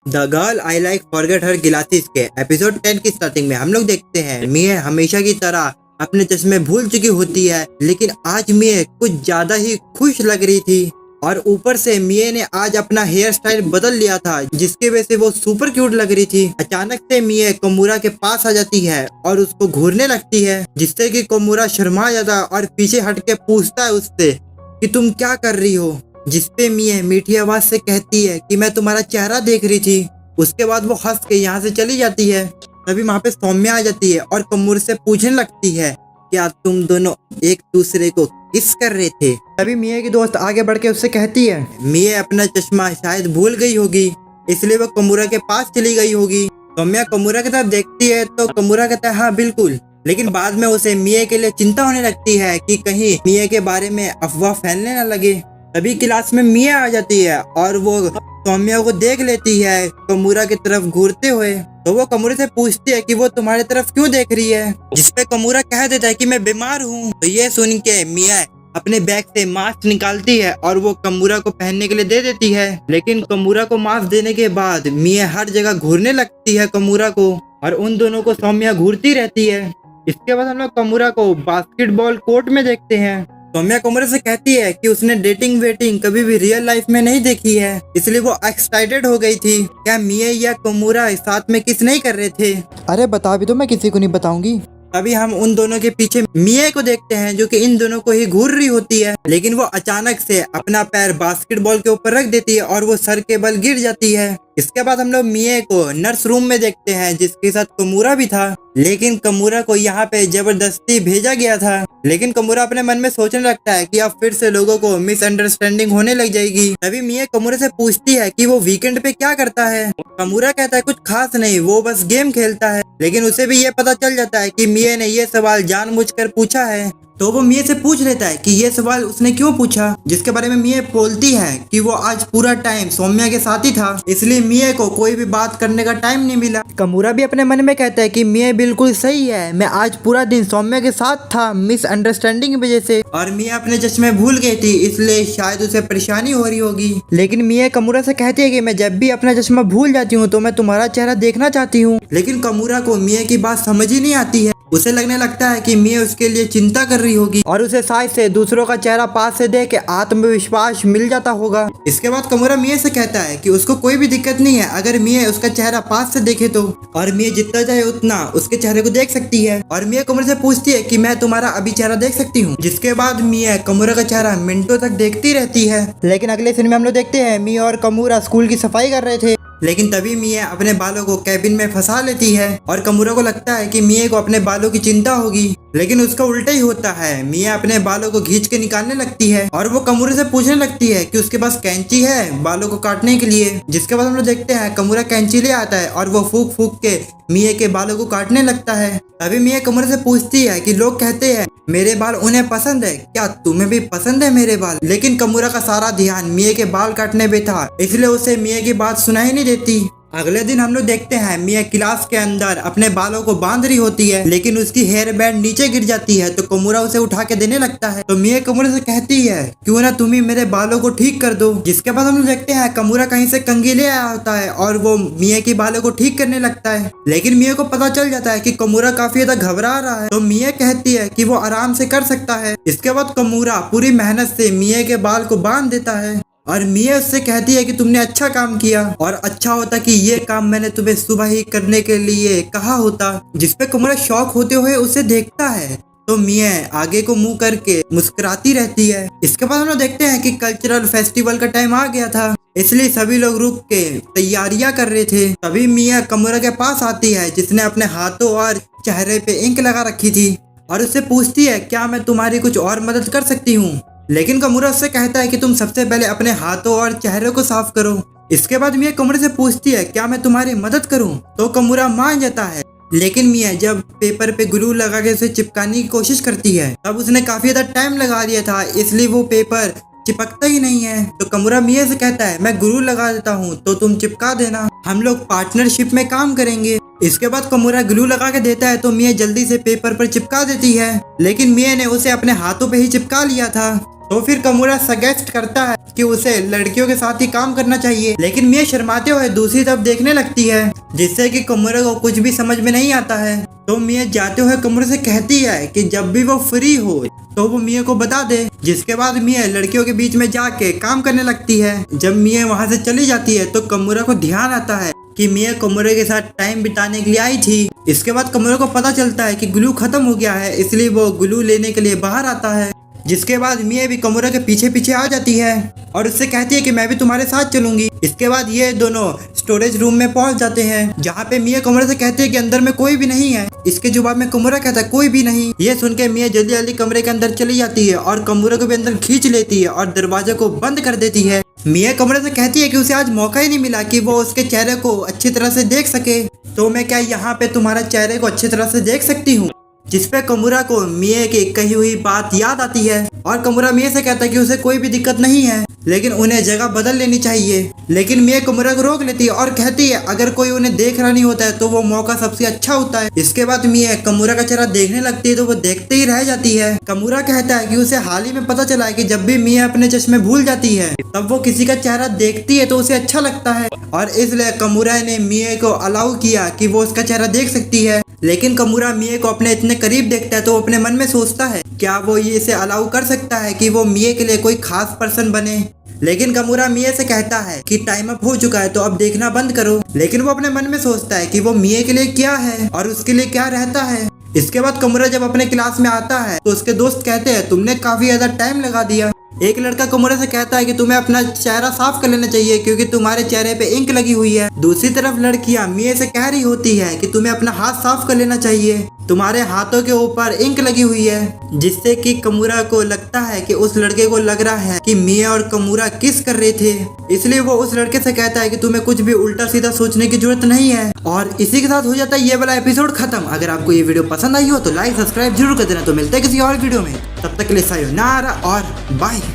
The girl I like forget her glasses के episode 10 की starting में हम लोग देखते हैं मिया हमेशा की तरह अपने चश्मे भूल चुकी होती है, लेकिन आज मिया कुछ ज्यादा ही खुश लग रही थी। और ऊपर से मिया ने आज अपना हेयर स्टाइल बदल लिया था, जिसकी वजह से वो सुपर क्यूट लग रही थी। अचानक से मिया कोमूरा के पास आ जाती है और उसको घूरने लगती है, जिससे कि कोमूरा शर्मा जाता है और पीछे हट के पूछता है उससे कि तुम क्या कर रही हो। जिसपे मिया मीठी आवाज से कहती है कि मैं तुम्हारा चेहरा देख रही थी। उसके बाद वो हंस के यहाँ से चली जाती है। तभी वहाँ पे सौम्या आ जाती है और कोमूरा से पूछने लगती है क्या तुम दोनों एक दूसरे को किस कर रहे थे। तभी मिया की दोस्त आगे बढ़ के उससे कहती है मिया अपना चश्मा शायद भूल गई होगी, इसलिए वो कोमूरा के पास चली गई होगी। सौम्या कोमूरा की तरफ देखती है तो कोमूरा कहता है हाँ बिल्कुल, लेकिन बाद में उसे मिया के लिए चिंता होने लगती है कि कहीं मिया के बारे में अफवाह फैलने न लगे। तभी क्लास में मिया आ जाती है और वो सौम्या को देख लेती है कोमूरा की तरफ घूरते हुए। तो वो कोमूरा से पूछती है कि वो तुम्हारी तरफ क्यों देख रही है, जिसपे कोमूरा कह देता है कि मैं बीमार हूँ। तो ये सुन के मिया अपने बैग से मास्क निकालती है और वो कोमूरा को पहनने के लिए दे देती है। लेकिन कोमूरा को मास्क देने के बाद मिया हर जगह घूरने लगती है कोमूरा को, और उन दोनों को सौम्या घूरती रहती है। इसके बाद हम लोग कोमूरा को बास्केटबॉल कोर्ट में देखते हैं। सौम्या कोमूरा से कहती है कि उसने डेटिंग वेटिंग कभी भी रियल लाइफ में नहीं देखी है, इसलिए वो एक्साइटेड हो गई थी। क्या मिया या कोमूरा साथ में किस नहीं कर रहे थे? अरे बता भी तो, मैं किसी को नहीं बताऊंगी। तभी हम उन दोनों के पीछे मिया को देखते हैं जो कि इन दोनों को ही घूर रही होती है, लेकिन वो अचानक से अपना पैर बास्केटबॉल के ऊपर रख देती है और वो सर के बल गिर जाती है। इसके बाद हम लोग मिया को नर्स रूम में देखते हैं, जिसके साथ कोमूरा भी था। लेकिन कोमूरा को यहाँ पे जबरदस्ती भेजा गया था। लेकिन कोमूरा अपने मन में सोचने लगता है कि अब फिर से लोगों को मिसअंडरस्टैंडिंग होने लग जाएगी। तभी मिया कोमूरा से पूछती है कि वो वीकेंड पे क्या करता है। कोमूरा कहता है कुछ खास नहीं, वो बस गेम खेलता है। लेकिन उसे भी ये पता चल जाता है कि मिया ने ये सवाल जानबूझकर पूछा है। तो वो मिया से पूछ लेता है कि ये सवाल उसने क्यों पूछा, जिसके बारे में मिया बोलती है कि वो आज पूरा टाइम सौम्या के साथ ही था, इसलिए मिया को कोई भी बात करने का टाइम नहीं मिला। कोमूरा भी अपने मन में कहता है कि मिया बिल्कुल सही है, मैं आज पूरा दिन सौम्या के साथ था मिसअंडरस्टैंडिंग की वजह से। और मिया अपने चश्मे भूल गई थी, इसलिए शायद उसे परेशानी हो रही होगी। लेकिन मिया कोमूरा से कहती है कि मैं जब भी अपना चश्मा भूल जाती हूँ तो मैं तुम्हारा चेहरा देखना चाहती हूँ। लेकिन कोमूरा को मिया की बात समझ ही नहीं आती है। उसे लगने लगता है कि मिया उसके लिए चिंता कर रही होगी और उसे शायद से दूसरों का चेहरा पास से देख के आत्मविश्वास मिल जाता होगा। इसके बाद कोमूरा मिया से कहता है कि उसको कोई भी दिक्कत नहीं है अगर मिया उसका चेहरा पास से देखे तो, और मिया जितना चाहे उतना उसके चेहरे को देख सकती है। और मिया कोमूरा से पूछती है कि मैं तुम्हारा अभी चेहरा देख सकती हूँ, जिसके बाद मिया कोमूरा का चेहरा मिनटों तक देखती रहती है। लेकिन अगले सीन में हम लोग देखते हैं मिया और कोमूरा स्कूल की सफाई कर रहे थे। लेकिन तभी मिया अपने बालों को कैबिन में फंसा लेती है और कोमूरा को लगता है कि मिया को अपने बालों की चिंता होगी, लेकिन उसका उल्टा ही होता है। मिया अपने बालों को खींच के निकालने लगती है और वो कोमूरा से पूछने लगती है कि उसके पास कैंची है बालों को काटने के लिए। जिसके बाद हम लोग देखते हैं कोमूरा कैंची ले आता है और वो फूक फूक के मिया के बालों को काटने लगता है। तभी मिया कोमूरा से पूछती है कि लोग कहते हैं मेरे बाल उन्हें पसंद है, क्या तुम्हें भी पसंद है मेरे बाल? लेकिन कोमूरा का सारा ध्यान मिया के बाल काटने पे था, इसलिए उसे मिया की बात सुनाई नहीं देती। अगले दिन हम लोग देखते हैं मिया क्लास के अंदर अपने बालों को बांध रही होती है, लेकिन उसकी हेयर बैंड नीचे गिर जाती है तो कोमूरा उसे उठा के देने लगता है। तो मिया कोमूरा से कहती है क्यों ना तुम ही मेरे बालों को ठीक कर दो। जिसके बाद हम लोग देखते हैं कोमूरा कहीं से कंघी ले आया होता है और वो मिया की बालों को ठीक करने लगता है। लेकिन मिया को पता चल जाता है कि कोमूरा काफी ज्यादा घबरा रहा है, तो मिया कहती है कि वो आराम से कर सकता है। इसके बाद कोमूरा पूरी मेहनत से मिया के बाल को बांध देता है और मिया उससे कहती है कि तुमने अच्छा काम किया, और अच्छा होता कि ये काम मैंने तुम्हें सुबह ही करने के लिए कहा होता। जिसपे कोमूरा शौक होते हुए उसे देखता है तो मिया आगे को मुंह करके मुस्कुराती रहती है। इसके बाद हम लोग देखते हैं कि कल्चरल फेस्टिवल का टाइम आ गया था, इसलिए सभी लोग रुक के तैयारियां कर रहे थे। तभी मिया कोमूरा के पास आती है जिसने अपने हाथों और चेहरे पे इंक लगा रखी थी, और उससे पूछती है क्या मैं तुम्हारी कुछ और मदद कर सकती हूँ। लेकिन कोमूरा उससे कहता है कि तुम सबसे पहले अपने हाथों और चेहरे को साफ करो। इसके बाद मिया कोमूरा से पूछती है क्या मैं तुम्हारी मदद करूं, तो कोमूरा मान जाता है। लेकिन मिया जब पेपर पे ग्लू लगा के उसे चिपकाने की कोशिश करती है तब उसने काफी ज्यादा टाइम लगा दिया था, इसलिए वो पेपर चिपकता ही नहीं है। तो कोमूरा मिया से कहता है मैं ग्लू लगा देता हूँ तो तुम चिपका देना, हम लोग पार्टनरशिप में काम करेंगे। इसके बाद कोमूरा ग्लू लगा के देता है तो मिया जल्दी से पेपर पर चिपका देती है, लेकिन मिया ने उसे अपने हाथों पे ही चिपका लिया था। तो फिर कमुरा सजेस्ट करता है कि उसे लड़कियों के साथ ही काम करना चाहिए, लेकिन मिया शर्माते हुए दूसरी तरफ देखने लगती है, जिससे कि कमुरा को कुछ भी समझ में नहीं आता है। तो मिया जाते हुए कमुरा से कहती है कि जब भी वो फ्री हो तो वो मिया को बता दे। जिसके बाद मिया लड़कियों के बीच में जाके काम करने लगती है। जब मिया वहाँ से चली जाती है तो कमुरा को ध्यान आता है कि मिया कमुरे के साथ टाइम बिताने के लिए आई थी। इसके बाद कमुरा को पता चलता है कि ग्लू खत्म हो गया है, इसलिए वो ग्लू लेने के लिए बाहर आता है। जिसके बाद मिया भी कमुरा के पीछे पीछे आ जाती है और उससे कहती है कि मैं भी तुम्हारे साथ चलूंगी। इसके बाद ये दोनों स्टोरेज रूम में पहुंच जाते हैं, जहाँ पे मिया कमुरा से कहती है कि अंदर में कोई भी नहीं है। इसके जवाब में कमुरा कहता है कोई भी नहीं। ये सुन के मिया जल्दी जल्दी कमरे के अंदर चली जाती है और कमुरा को भी अंदर खींच लेती है और दरवाजे को बंद कर देती है। मिया कमरे से कहती है कि उसे आज मौका ही नहीं मिला कि वो उसके चेहरे को अच्छी तरह से देख सके, तो मैं क्या यहाँ पे तुम्हारे चेहरे को अच्छी तरह से देख सकती हूँ। जिसपे कमुरा को मिया की कही हुई बात याद आती है और कमुरा मिया से कहता है कि उसे कोई भी दिक्कत नहीं है, लेकिन उन्हें जगह बदल लेनी चाहिए। लेकिन मिया कमुरा को रोक लेती है और कहती है अगर कोई उन्हें देख रहा नहीं होता है तो वो मौका सबसे अच्छा होता है। इसके बाद मिया कमुरा का चेहरा देखने लगती है तो वो देखते ही रह जाती है। कमुरा कहता है कि उसे हाल ही में पता चला है कि जब भी मिया अपने चश्मे भूल जाती है तब वो किसी का चेहरा देखती है तो उसे अच्छा लगता है, और इसलिए कमुरा ने मिया को अलाउ किया कि वो उसका चेहरा देख सकती है। लेकिन कमुरा मिया को अपने इतने करीब देखता है तो वो अपने मन में सोचता है क्या वो ये इसे अलाउ कर सकता है कि वो मिया के लिए कोई खास पर्सन बने। लेकिन कमुरा मिया से कहता है कि टाइम अप हो चुका है तो अब देखना बंद करो। लेकिन वो अपने मन में सोचता है कि वो मिया के लिए क्या है और उसके लिए क्या रहता है। इसके बाद कमुरा जब अपने क्लास में आता है तो उसके दोस्त कहते हैं तुमने काफी ज्यादा टाइम लगा दिया। एक लड़का कमुरा से कहता है कि तुम्हें अपना चेहरा साफ कर लेना चाहिए क्योंकि तुम्हारे चेहरे पे इंक लगी हुई है। दूसरी तरफ लड़कियां मिया से कह रही होती है कि तुम्हें अपना हाथ साफ कर लेना चाहिए, तुम्हारे हाथों के ऊपर इंक लगी हुई है। जिससे कि कमुरा को लगता है कि उस लड़के को लग रहा है कि मिया और कमुरा किस कर रहे थे, इसलिए वो उस लड़के से कहता है कि तुम्हें कुछ भी उल्टा सीधा सोचने की जरूरत नहीं है। और इसी के साथ हो जाता है ये वाला एपिसोड खत्म। अगर आपको ये वीडियो पसंद आई हो तो लाइक सब्सक्राइब जरूर कर देना। तो मिलते हैं किसी और वीडियो में, तब तक के लिए सायोनारा और बाय।